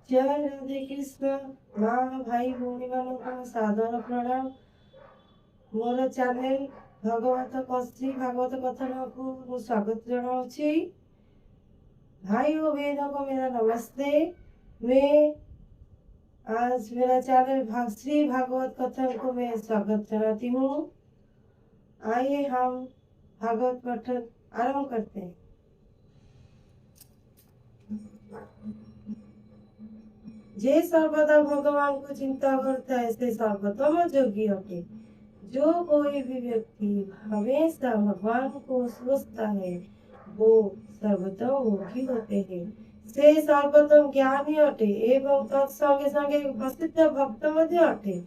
जय राधे कृष्ण माँ भाई भौणी मान सादर प्रणाम। मोर चैनल भगवत कश्री भागवत कथन को स्वागत जनाऊँगी। भाई और बहनों को मेरा नमस्ते। मैं आज मेरा चैनल श्री भागवत कथन को मैं स्वागत जनाती हूँ। आइए हम भागवत कथन आरंभ करते हैं। जे सर्वदा भगवान को चिंता करता है से सर्वोत्तम योगी अटे। जो कोई भी व्यक्ति हमेशा भगवान को सोचता है वो सर्वोत्तम योगी होते हैं। से सर्वोत्तम ज्ञानी अटे एवं तत्संगे संगे प्रसिद्ध भक्त मध्य अटे।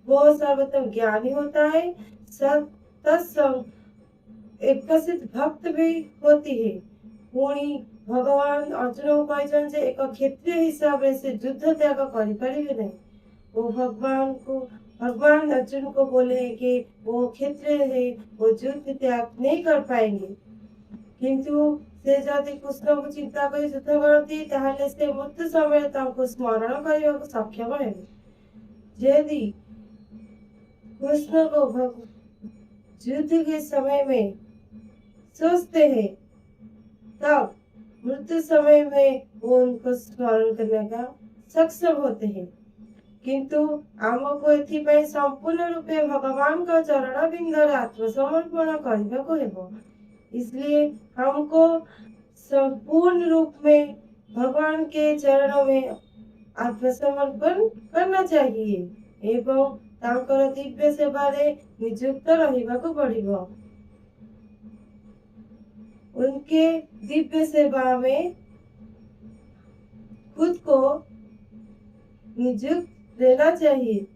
वो सर्वोत्तम ज्ञानी होता है। तत्संग एक प्रसिद्ध भक्त भी होती है। पुणी भगवान अर्जुन को एक क्षत्रिय हिसाब से युद्ध त्याग कर पारिबे नहीं। वो भगवान अर्जुन को बोले कि वो क्षत्रिय है, वो युद्ध त्याग नहीं कर पाएंगे। किंतु से जदि कृष्ण को चिंता कर युद्ध करती ताहले से मृत्यु समय तांको स्मरण करने को सक्षम है। यदि कृष्ण को युद्ध के समय में सोचते हैं तब मृत्यु समय में वो उनको स्मरण करने का सक्षम होते हैं। किंतु आमको एथिपाई संपूर्ण रूपे भगवान का चरण बिंदर आत्मसमर्पण करने को हेबो। इसलिए हमको संपूर्ण रूप में भगवान के चरणों में आत्मसमर्पण करना चाहिए एवं तांकर दिव्य सेवारे नियुक्त रहिबाको पड़िबो। उनके दिव्य सेवा में खुद को नियुक्त रहना चाहिए।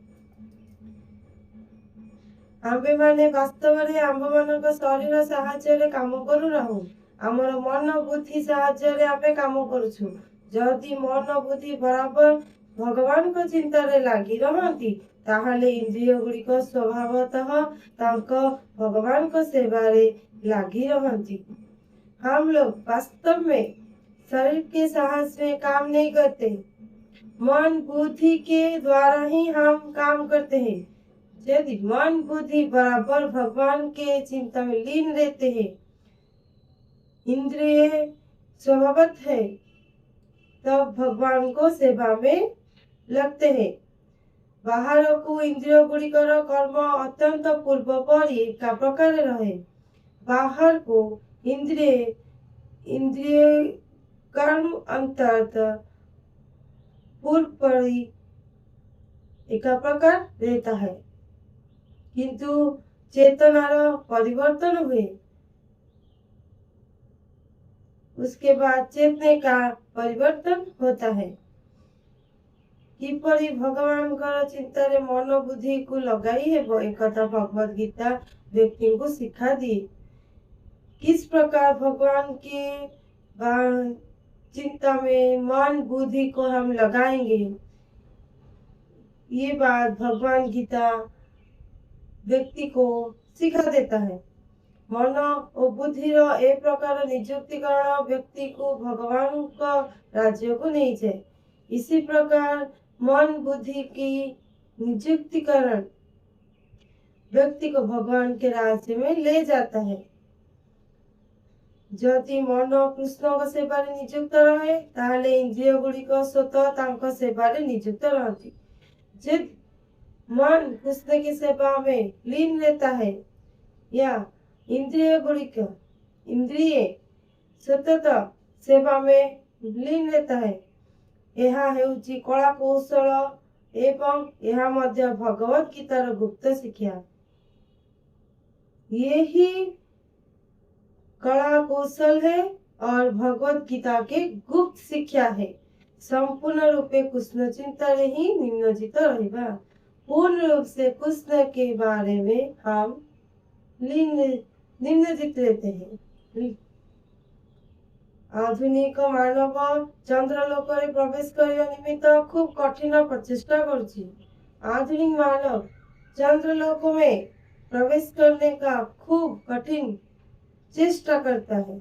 आम्भे माने वास्तव में आम्भ मानक शरीर साहाय्य काम करू रहूं। आमर मन बुद्धि साहाय्य आमे काम करूछु। जदि मन बुद्धि बराबर भगवान को चिंता रे लागी रहंती ताहले इंद्रिय गुड़िक स्वभावतः तांको भगवान को सेवा रे लागी रहंती। हम लोग वास्तव में शरीर के साहस में काम नहीं करते। मन बुद्धि के द्वारा ही हम काम करते हैं। यदि मन बुद्धि बराबर भगवान के चिंता में लीन रहते हैं, इंद्रिय स्वभावत है, तब भगवान को सेवा में लगते हैं। बाहर को इंद्रिय गुड़िकर कर्म अत्यंत पूर्व पर एक प्रकार रहे। बाहर को इंद्रिय कर्म अंतर्गत पूर्व पर ही एक प्रकार रहता है। किंतु चेतनार परिवर्तन हुए उसके बाद चेतने का परिवर्तन होता है। किपरि भगवान कर चिंता रे मन बुद्धि को लगाई है वो एक भगवद गीता व्यक्ति को सिखा दी। किस प्रकार भगवान के चिंता में मन बुद्धि को हम लगाएंगे, ये बात भगवान गीता व्यक्ति को सिखा देता है। मन और बुद्धि ए प्रकार नियुक्तिकरण व्यक्ति को भगवान का राज्य को नहीं जाए। इसी प्रकार मन बुद्धि की नियुक्तिकरण व्यक्ति को भगवान के राज्य में ले जाता है। जदि मन कृष्ण को सेवारे नियुक्त रहे ताहले इंद्रिय गुड़िक स्वतः तांको सेवारे नियुक्त रहती। जब मन कृष्ण की सेवा में लीन रहता है या इंद्रिय गुड़िक इंद्रिय सतत सेवा में लीन रहता है, यह हेउची कला कौशल एवं यह मध्य भगवत गीतार गुप्त शिक्षा। यही कला कौशल है और भगवत गीता के गुप्त शिक्षा है। संपूर्ण रूपे कृष्ण चिंता रे ही नियोजित रहिबा। पूर्ण रूप से कृष्ण के बारे में हम नियोजित रहते हैं। आधुनिक मानव चंद्रलोक रे प्रवेश करने निमित्त खूब कठिन प्रचेष्टा करुछि। आधुनिक मानव चंद्रलोक में प्रवेश करने का खूब कठिन चेष्टा करता है।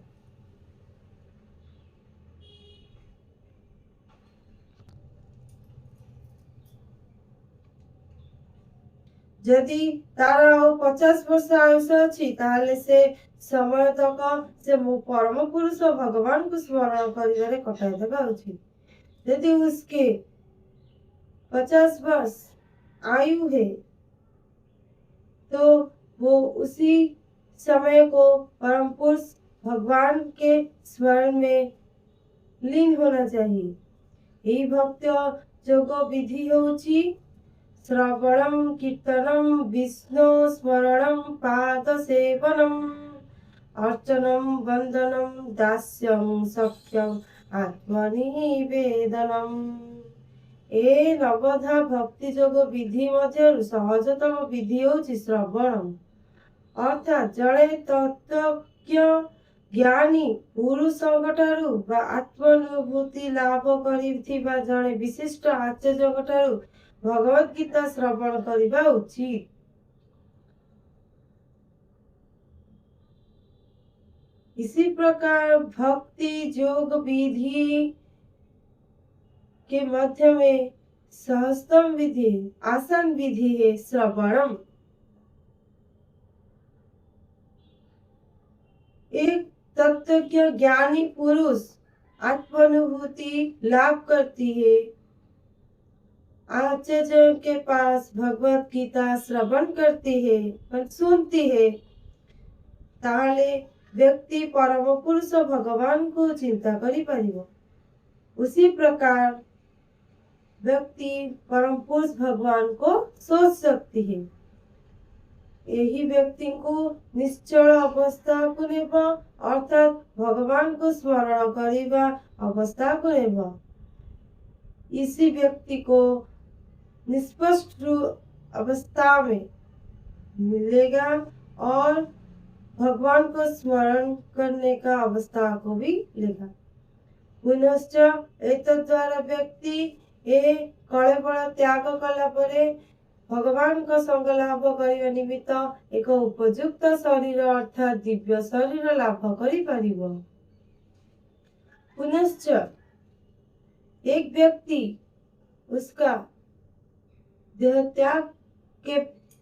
जदि तार ଆଉ 50 ବର୍ଷ ଆୟୁଷ ଅଛି ତାହେଲେ ସେ ସମୟ ତକ ସେ परम पुरुष भगवान को स्मरण करिबारे कटाई देबा उचित। यदि उसके 50 वर्ष आयु है तो वो उसी समय को परम पुरुष भगवान के स्मरण में लीन होना चाहिए। यही भक्त जोग विधि होची श्रवणम कीर्तनम विष्णु स्मरणम पाद सेवनम अर्चनम वंदनम दास्यम सख्यम आत्मनिवेदनम। ए नवधा भक्ति जोग विधि मध्य सहजतम विधि होची श्रवणम अर्थात जड़े तत्वज्ञ ज्ञानी पुरुषଙ୍କଠାରୁ ବା आत्मानुभूति लाभ କରିଥିବା जड़े विशिष्ट आचार्यଙ୍କଠାରୁ भगवत गीता श्रवण करने उचित। इसी प्रकार भक्ति योग विधि के मध्य में सहजतम विधि आसान विधि है श्रवणम। एक तत्वज्ञ ज्ञानी पुरुष आत्मानुभूति लाभ करती है, आचार्य के पास भगवत गीता श्रवण करती है और सुनती है, ताले व्यक्ति परम पुरुष भगवान को चिंता करी परिबो। उसी प्रकार व्यक्ति परम पुरुष भगवान को सोच सकती है। यही व्यक्ति को निश्चल अवस्था को नेब अर्थात भगवान को स्मरण करिबा अवस्था को नेब। इसी व्यक्ति को निष्पष्ट अवस्था में मिलेगा और भगवान को स्मरण करने का अवस्था को भी लेगा। पुनश्च एतद्वारा व्यक्ति ए कलेबल त्याग कला परे भगवान को संग लाभ करने निमित्त एक उपयुक्त शरीर अर्थात दिव्य शरीर लाभ करि परिबो। पुनश्च एक व्यक्ति उसका देह त्याग के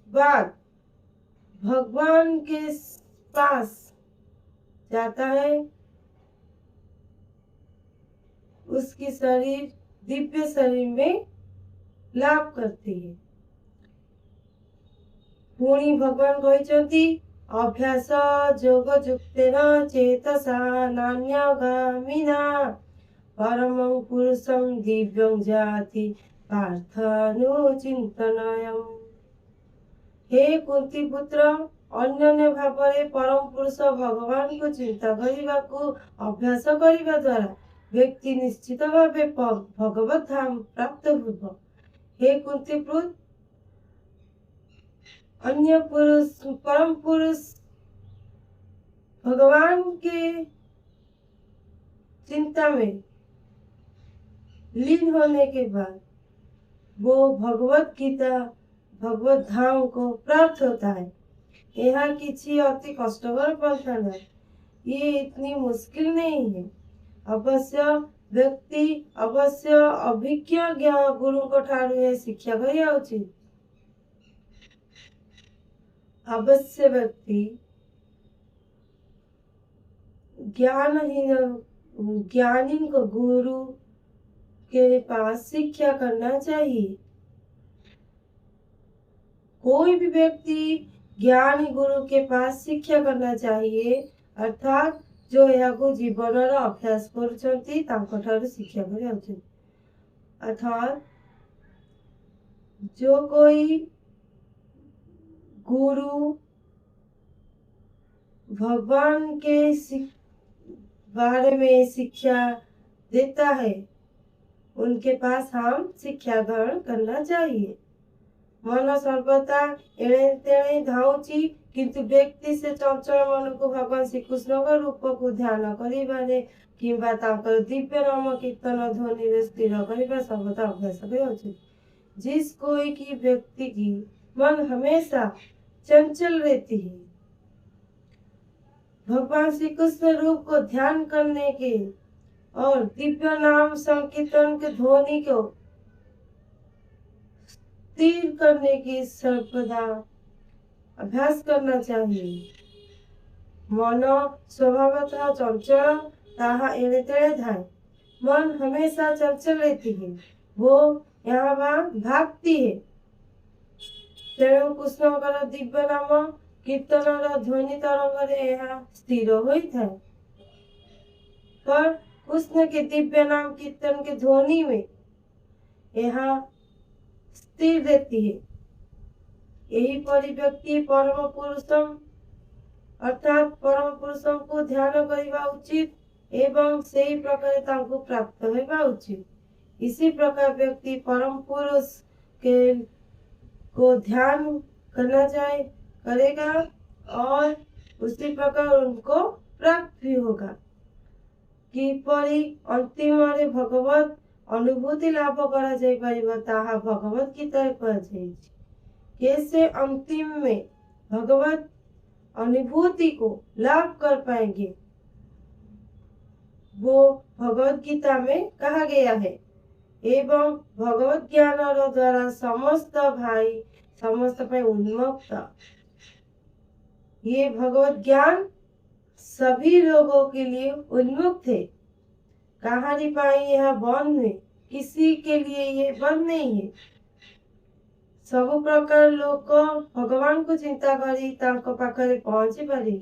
बाद भगवान के पास जाता है, उसकी शरीर दिव्य शरीर में लाभ करती है। पुणी भगवान कहते अभ्यास जोग युक्तेन चेतसा नान्यगामिना परमं पुरुषं दिव्यं जाति पार्थानुचिन्तनयम्। हे कुंती पुत्र अन्य भाव परम पुरुष भगवान को चिंता करने को अभ्यास करने द्वारा व्यक्ति निश्चित भावे भगवत धाम प्राप्त होगा। हे कुंती पुत्र अन्य पुरुष परम पुरुष भगवान के चिंता में लीन होने के बाद वो भगवत गीता भगवत धाम को प्राप्त होता है। यह किसी अति कष्टकर पंथा है, ये इतनी मुश्किल नहीं है। अवश्य व्यक्ति अवश्य अभिज्ञ गुरु को ठारू शिक्षा करिया उचित। अवश्य व्यक्ति ज्ञानी को गुरु के पास शिक्षा करना चाहिए। कोई भी व्यक्ति ज्ञानी गुरु के पास शिक्षा करना चाहिए अर्थात जो यहाँ जीवन अभ्यास करुछंती तांको ठारू शिक्षा करिया उचित। अर्थात जो कोई गुरु भगवान के बारे में शिक्षा देता है उनके पास हम शिक्षा ग्रहण करना चाहिए। मन सर्वदा एणे तेणे धाउची किंतु व्यक्ति से चंचल मन को भगवान श्री कृष्ण का रूप को ध्यान करिबारे किंबा तांकर दिव्य नाम कीर्तन ध्वनि रे स्थिर करिबा सर्वदा अभ्यास करिया उचित। जिस कोई की व्यक्ति की मन हमेशा चंचल रहती है, भगवान श्री कृष्ण रूप को ध्यान करने के और दिव्य नाम संकीर्तन के ध्वनि को स्थिर करने की सर्वदा अभ्यास करना चाहिए। मन स्वभावतः चंचल, ताहा एड़े तेड़े धाए। मन हमेशा चंचल रहती है, वो यहाँ वहाँ भागती है। तेणु कृष्णकर दिव्य नाम कीर्तनर ध्वनि तरंगरे यहाँ स्थिर होइथाए। पर कृष्ण के दिव्य नाम कीर्तन के ध्वनि में यहाँ स्थिर रहती है। यही परि व्यक्ति परम पुरुषम अर्थात परम पुरुषम को ध्यान करवा उचित एवं सही प्रकार तांको प्राप्त होगा उचित। इसी प्रकार व्यक्ति परम पुरुष के को ध्यान करना चाहे करेगा और उसी प्रकार उनको प्राप्त भी होगा। किपरि अंतिम भगवत अनुभूति लाभ करा जाय परिबा ताहा भगवत गीता कहाଯାଇଛି। कैसे अंतिम में भगवत अनुभूति को लाभ कर पाएंगे वो भगवत गीता में कहा गया है। एवं भगवत ज्ञान द्वारा समस्त पे उन्मुक्त। ये भगवत ज्ञान सभी लोगों के लिए उन्मुक्त है। कहानी पाई यह बंद है, किसी के लिए ये बंद नहीं है। सब प्रकार लोग भगवान को चिंता करी तांको पाखरे पहुंची पारे।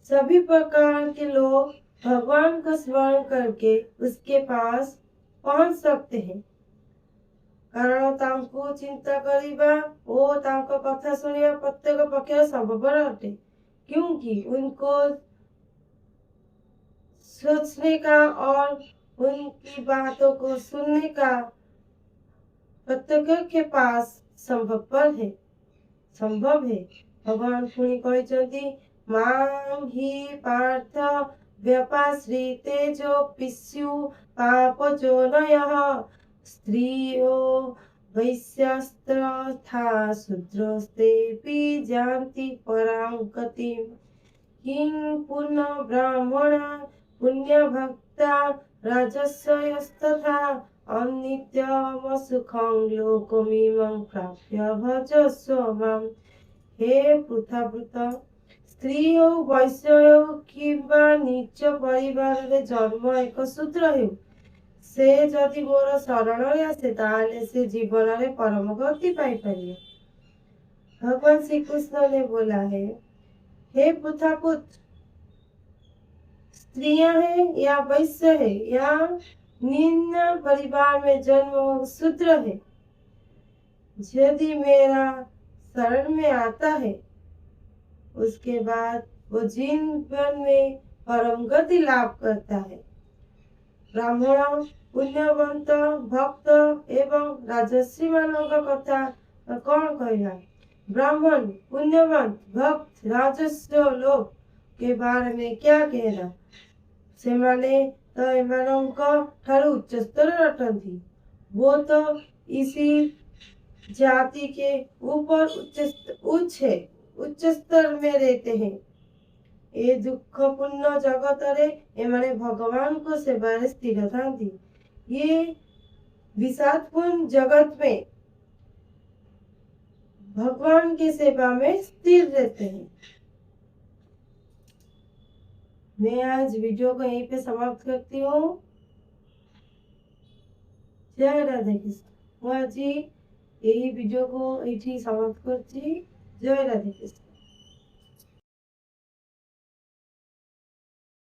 सभी प्रकार के लोग भगवान को स्मरण करके उसके पास पहुंच सकते हैं। कारण तांको चिंता करिबा ओ तांको कथा सुनिया प्रत्येक पक्षे संभवपर अटे, क्योंकि उनको सोचने का और उनकी बातों को सुनने का प्रत्येक के पास संभव है। भगवान पुणी कहते मां ही पार्थ व्यपाश्रिते जो पिस्यु पाप जो नयः स्त्रियो वैश्यस्त्रथा शूद्रस्तेऽपि जानति परां गतिम् किं पुनः ब्राह्मणा पुण्यभक्ता राजस्वयस्तथा अनित्यमसुखं लोकमिमं प्राप्य भजस्व माम्। हे पृथावृत स्त्री हो वैश्य हो किंबा नीच परिवार जन्म एक शूद्र हो से जदि मोर शरण आसे ताले से जीवन में परम गति पाई परिए। भगवान श्री कृष्ण ने बोला है, हे पृथापुत्र, स्त्रियां हैं या वैश्य है या निम्न परिवार में जन्म शूद्र है, यदि मेरा शरण में आता है उसके बाद वो जीवन में परम गति लाभ करता है। ब्राह्मण पुण्यवंत भक्त एवं राजस्वी मानव का कथा कौन कहला। ब्राह्मण पुण्यवंत भक्त राजस्व लोग के बारे में क्या कहना। से माने तो एमानंक ठारू उच्च स्तर अटंती। वो तो इसी जाति के ऊपर उच्च स्तर में रहते हैं। ए दुखपूर्ण जगत रे एमाने भगवान को सेवा स्थिर थांती। ये विषादपूर्ण जगत में भगवान की सेवा में स्थिर रहते हैं। मैं आज वीडियो को यहीं पे समाप्त करती हूँ। जय राधे कृष्ण। मैं आज यही वीडियो को यही समाप्त करती। जय राधे कृष्ण।